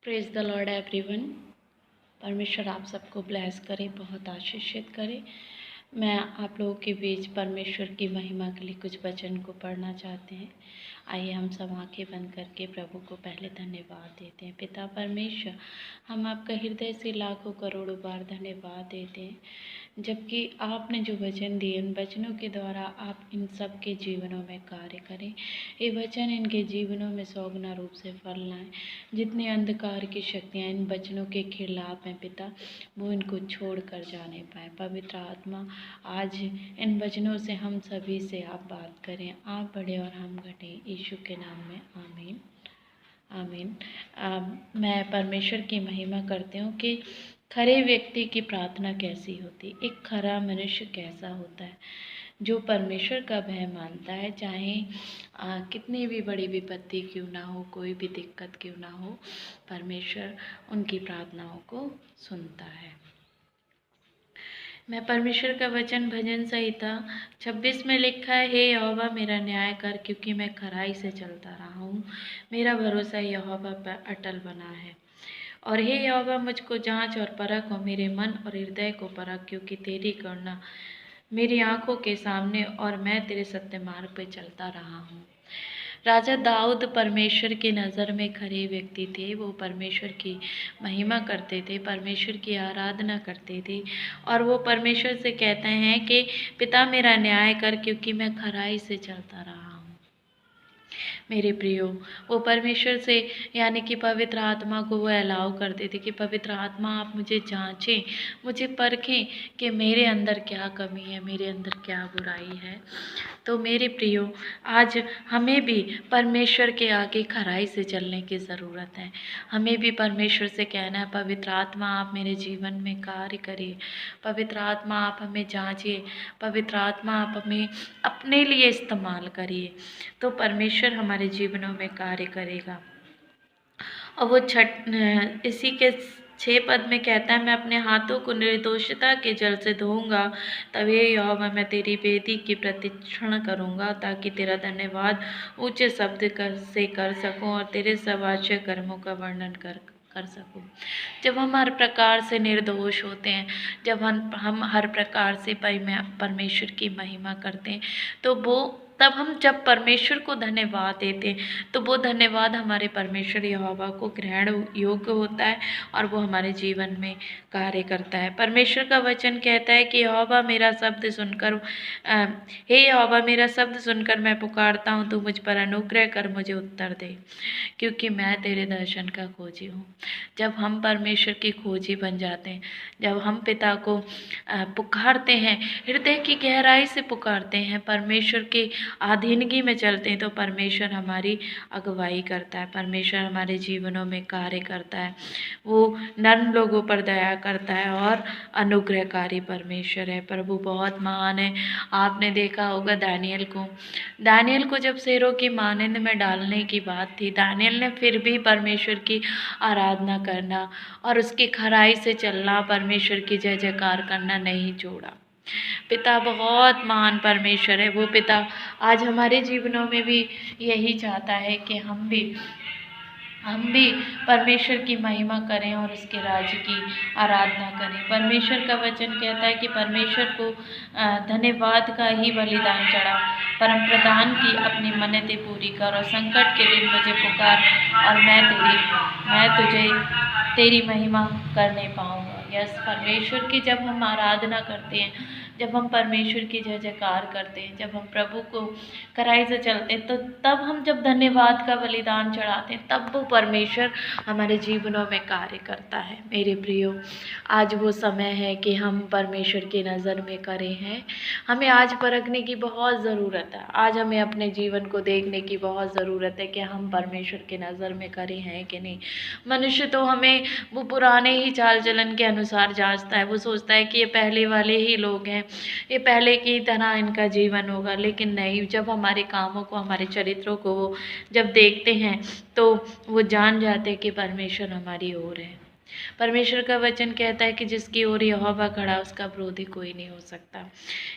Praise the Lord everyone. परमेश्वर आप सबको ब्लेस करे, बहुत आशीषित करे। मैं आप लोगों के बीच परमेश्वर की महिमा के लिए कुछ वचन को पढ़ना चाहते हैं। आइए हम सब आंखें बंद करके प्रभु को पहले धन्यवाद देते हैं। पिता परमेश्वर, हम आपका हृदय से लाखों करोड़ों बार धन्यवाद देते हैं, जबकि आपने जो वचन दिए उन वचनों के द्वारा आप इन सब के जीवनों में कार्य करें। ये वचन इनके जीवनों में सौगुना रूप से फल लाएं। जितने अंधकार की शक्तियाँ इन वचनों के खिलाफ हैं पिता, वो इनको छोड़ कर जाने पाए। पवित्र आत्मा, आज इन वचनों से हम सभी से आप बात करें। आप बढ़े और हम घटें, यीशु के नाम में आमीन आमीन। मैं परमेश्वर की महिमा करती हूँ कि खरे व्यक्ति की प्रार्थना कैसी होती। एक खरा मनुष्य कैसा होता है, जो परमेश्वर का भय मानता है, चाहे कितनी भी बड़ी विपत्ति क्यों ना हो, कोई भी दिक्कत क्यों ना हो, परमेश्वर उनकी प्रार्थनाओं को सुनता है। मैं परमेश्वर का वचन भजन संहिता 26 में लिखा है, हे यहोवा मेरा न्याय कर, क्योंकि मैं खराई से चलता रहा हूँ। मेरा भरोसा यहोवा पर अटल बना है। और हे यहोवा मुझको जांच और परख, और मेरे मन और हृदय को परख, क्योंकि तेरी करुणा मेरी आंखों के सामने और मैं तेरे सत्य मार्ग पर चलता रहा हूँ। राजा दाऊद परमेश्वर की नज़र में खरे व्यक्ति थे। वो परमेश्वर की महिमा करते थे, परमेश्वर की आराधना करते थे, और वो परमेश्वर से कहते हैं कि पिता मेरा न्याय कर, क्योंकि मैं खराई से चलता रहा हूँ। मेरे प्रियो, वो परमेश्वर से यानी कि पवित्र आत्मा को वो अलाउ करते थे कि पवित्र आत्मा आप मुझे जांचें, मुझे परखें कि मेरे अंदर क्या कमी है, मेरे अंदर क्या बुराई है। तो मेरे प्रियो, आज हमें भी परमेश्वर के आगे खराई से चलने की ज़रूरत है। हमें भी परमेश्वर से कहना है, पवित्र आत्मा आप मेरे जीवन में कार्य करिए, पवित्र आत्मा आप हमें जांचिए, पवित्र आत्मा आप हमें अपने लिए इस्तेमाल करिए, तो परमेश्वर हमारे जीवनों में कार्य करेगा। और वो इसी के 6 पद में कहता है, मैं अपने हाथों को निर्दोषता के जल से धोऊंगा, तब हे यहोवा मैं तेरी वेदी की प्रतिक्षण करूंगा, ताकि तेरा धन्यवाद ऊंचे शब्द से कर सकूं और तेरे सब आश्चर्य कर्मों का वर्णन कर सकूं। जब हम हर प्रकार से निर्दोष होते हैं, जब हम हर प्रकार से परमेश्वर की महिमा करते हैं, तो तब हम जब परमेश्वर को धन्यवाद देते हैं, तो वो धन्यवाद हमारे परमेश्वर यहोवा को ग्रहण योग्य होता है और वो हमारे जीवन में कार्य करता है। परमेश्वर का वचन कहता है कि यहोवा मेरा शब्द सुनकर हे यहोवा मेरा शब्द सुनकर मैं पुकारता हूँ, तू मुझ पर अनुग्रह कर, मुझे उत्तर दे, क्योंकि मैं तेरे दर्शन का खोजी हूँ। जब हम परमेश्वर की खोजी बन जाते हैं, जब हम पिता को पुकारते हैं, हृदय की गहराई से पुकारते हैं, परमेश्वर की अधीनगी में चलते हैं, तो परमेश्वर हमारी अगुवाई करता है, परमेश्वर हमारे जीवनों में कार्य करता है। वो नर्म लोगों पर दया करता है और अनुग्रहकारी परमेश्वर है। प्रभु बहुत महान है। आपने देखा होगा दानियल को जब शेरों की मानंद में डालने की बात थी, दानियल ने फिर भी परमेश्वर की आराधना करना और उसकी खराई से चलना, परमेश्वर की जय जयकार करना नहीं छोड़ा। पिता बहुत महान परमेश्वर है। वो पिता आज हमारे जीवनों में भी यही चाहता है कि हम भी परमेश्वर की महिमा करें और उसके राज्य की आराधना करें। परमेश्वर का वचन कहता है कि परमेश्वर को धन्यवाद का ही बलिदान चढ़ा, परम प्रधान की अपनी मन्नतें पूरी कर, और संकट के दिन मुझे पुकार और मैं तुझे तेरी महिमा करने पाऊँगा। यस, परमेश्वर की जब हम आराधना करते हैं, जब हम परमेश्वर की जय जयकार करते हैं, जब हम प्रभु को खराई से चलते हैं, तो तब हम जब धन्यवाद का बलिदान चढ़ाते हैं, तब वो परमेश्वर हमारे जीवनों में कार्य करता है। मेरे प्रियो, आज वो समय है कि हम परमेश्वर की नज़र में करें हैं। हमें आज परखने की बहुत ज़रूरत है। आज हमें अपने जीवन को देखने की बहुत ज़रूरत है कि हम परमेश्वर की नज़र में करें हैं कि नहीं। मनुष्य तो हमें वो पुराने ही चाल चलन के अनुसार जांचता है। वो सोचता है कि ये पहले वाले ही लोग हैं, ये पहले की तरह इनका जीवन होगा, लेकिन नहीं। जब हमारे कामों को, हमारे चरित्रों को वो जब देखते हैं, तो वो जान जाते हैं कि परमेश्वर हमारी ओर है। परमेश्वर का वचन कहता है कि जिसकी ओर यहोवा खड़ा उसका विरोधी कोई नहीं हो सकता।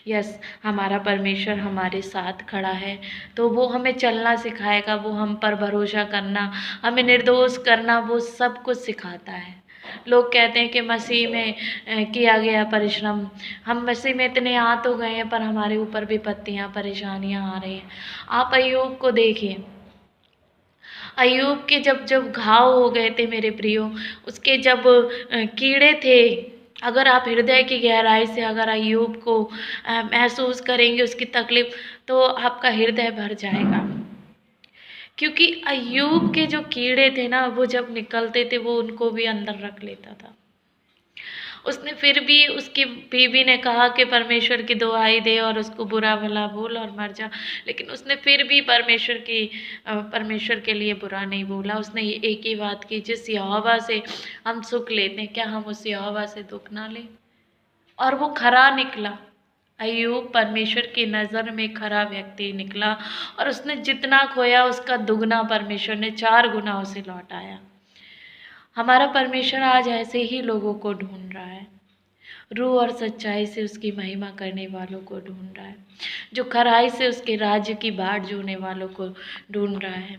यस, हमारा परमेश्वर हमारे साथ खड़ा है, तो वो हमें चलना सिखाएगा, वो हम पर भरोसा करना, हमें निर्दोष करना, वो सब कुछ सिखाता है। लोग कहते हैं कि मसीह में किया गया परिश्रम, हम मसीह में इतने आ तो गए हैं पर हमारे ऊपर विपत्तियाँ परेशानियाँ आ रही हैं। आप अय्यूब को देखिए, अय्यूब के जब जब घाव हो गए थे मेरे प्रियो, उसके जब कीड़े थे, अगर आप हृदय की गहराई से अगर अय्यूब को महसूस करेंगे उसकी तकलीफ, तो आपका हृदय भर जाएगा। क्योंकि अय्यूब के जो कीड़े थे ना, वो जब निकलते थे वो उनको भी अंदर रख लेता था। उसने फिर भी, उसकी बीवी ने कहा कि परमेश्वर की दुहाई दे और उसको बुरा भला बोल और मर जा, लेकिन उसने फिर भी परमेश्वर के लिए बुरा नहीं बोला। उसने ये एक ही बात की, जिस यहोवा से हम सुख लेते हैं क्या हम उस यहोवा से दुख ना लें। और वो खरा निकला। अय्यूब परमेश्वर की नज़र में खरा व्यक्ति निकला और उसने जितना खोया उसका दुगना परमेश्वर ने 4 गुना उसे लौटाया। हमारा परमेश्वर आज ऐसे ही लोगों को ढूंढ रहा है, रूह और सच्चाई से उसकी महिमा करने वालों को ढूंढ रहा है, जो खराई से उसके राज्य की बाट जोने वालों को ढूंढ रहा है।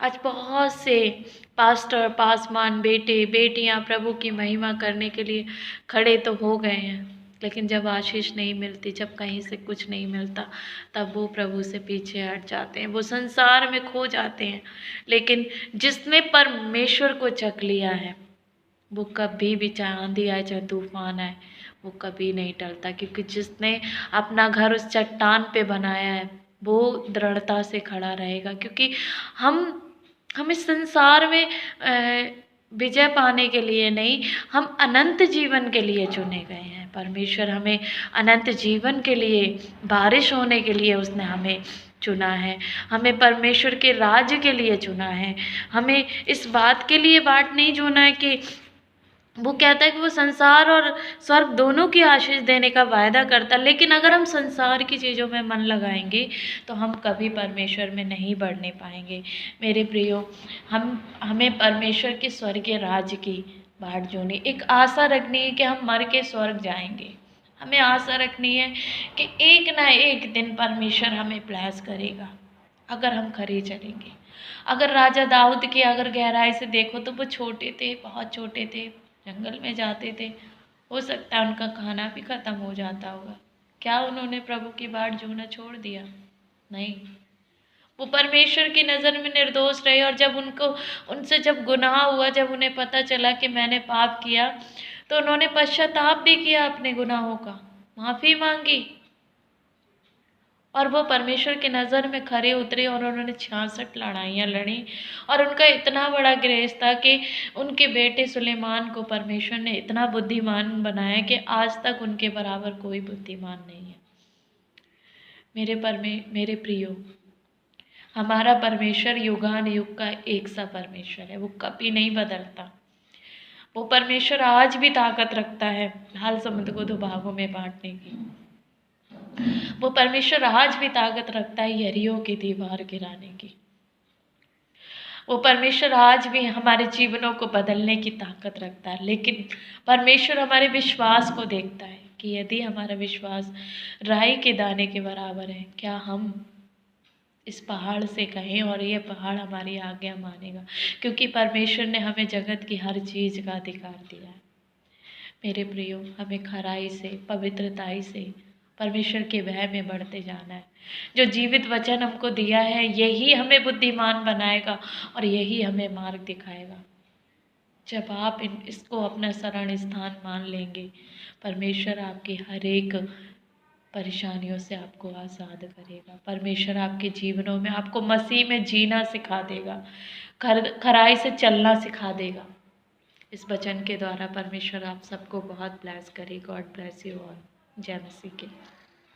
आज बहुत से पास्टर, पासवान, बेटे बेटियां प्रभु की महिमा करने के लिए खड़े तो हो गए हैं, लेकिन जब आशीष नहीं मिलती, जब कहीं से कुछ नहीं मिलता, तब वो प्रभु से पीछे हट जाते हैं, वो संसार में खो जाते हैं। लेकिन जिसने परमेश्वर को चख लिया है, वो कभी भी, चाहे आंधी आए चाहे तूफान आए, वो कभी नहीं टलता। क्योंकि जिसने अपना घर उस चट्टान पे बनाया है वो दृढ़ता से खड़ा रहेगा। क्योंकि हम इस संसार में विजय पाने के लिए नहीं, हम अनंत जीवन के लिए चुने गए हैं। परमेश्वर हमें अनंत जीवन के लिए, बारिश होने के लिए उसने हमें चुना है, हमें परमेश्वर के राज्य के लिए चुना है। हमें इस बात के लिए बाट नहीं चुना है कि वो कहता है कि वो संसार और स्वर्ग दोनों की आशीष देने का वायदा करता है, लेकिन अगर हम संसार की चीज़ों में मन लगाएंगे तो हम कभी परमेश्वर में नहीं बढ़ने पाएंगे। मेरे प्रियो, हमें परमेश्वर के स्वर्गीय राज्य की बाट जोनी, एक आशा रखनी है कि हम मर के स्वर्ग जाएंगे। हमें आशा रखनी है कि एक ना एक दिन परमेश्वर हमें ब्लेस करेगा अगर हम खरे चलेंगे। अगर राजा दाऊद की अगर गहराई से देखो तो वो छोटे थे, बहुत छोटे थे, जंगल में जाते थे, हो सकता है उनका खाना भी खत्म हो जाता होगा। क्या उन्होंने प्रभु की बाट जोना छोड़ दिया? नहीं, वो परमेश्वर की नज़र में निर्दोष रहे। और जब उनसे जब गुनाह हुआ, जब उन्हें पता चला कि मैंने पाप किया, तो उन्होंने पश्चाताप भी किया अपने गुनाहों का, माफ़ी मांगी, और वो परमेश्वर की नज़र में खरे उतरे और उन्होंने 66 लड़ाइयाँ लड़ी। और उनका इतना बड़ा ग्रेस था कि उनके बेटे सुलेमान को परमेश्वर ने इतना बुद्धिमान बनाया कि आज तक उनके बराबर कोई बुद्धिमान नहीं है। मेरे प्रियो, हमारा परमेश्वर युगान युग का एक सा परमेश्वर है, वो कभी नहीं बदलता। वो परमेश्वर आज भी ताकत रखता है लाल समुद्र को 2 भागों में बांटने की। वो परमेश्वर आज भी ताकत रखता है यरीहो की दीवार गिराने की। वो परमेश्वर आज भी हमारे जीवनों को बदलने की ताकत रखता है। लेकिन परमेश्वर हमारे विश्वास को देखता है कि यदि हमारा विश्वास राई के दाने के बराबर है, क्या हम इस पहाड़ से कहें और ये पहाड़ हमारी आज्ञा मानेगा? क्योंकि परमेश्वर ने हमें जगत की हर चीज़ का अधिकार दिया है। मेरे प्रियो, हमें खराई से, पवित्रताई से, परमेश्वर के भय में बढ़ते जाना है। जो जीवित वचन हमको दिया है यही हमें बुद्धिमान बनाएगा और यही हमें मार्ग दिखाएगा। जब आप इसको अपना शरण स्थान मान लेंगे, परमेश्वर आपकी हर एक परेशानियों से आपको आज़ाद करेगा। परमेश्वर आपके जीवनों में आपको मसीह में जीना सिखा देगा, खराई से चलना सिखा देगा। इस वचन के द्वारा परमेश्वर आप सबको बहुत ब्लेस करे। God bless you all. जय मसीह की।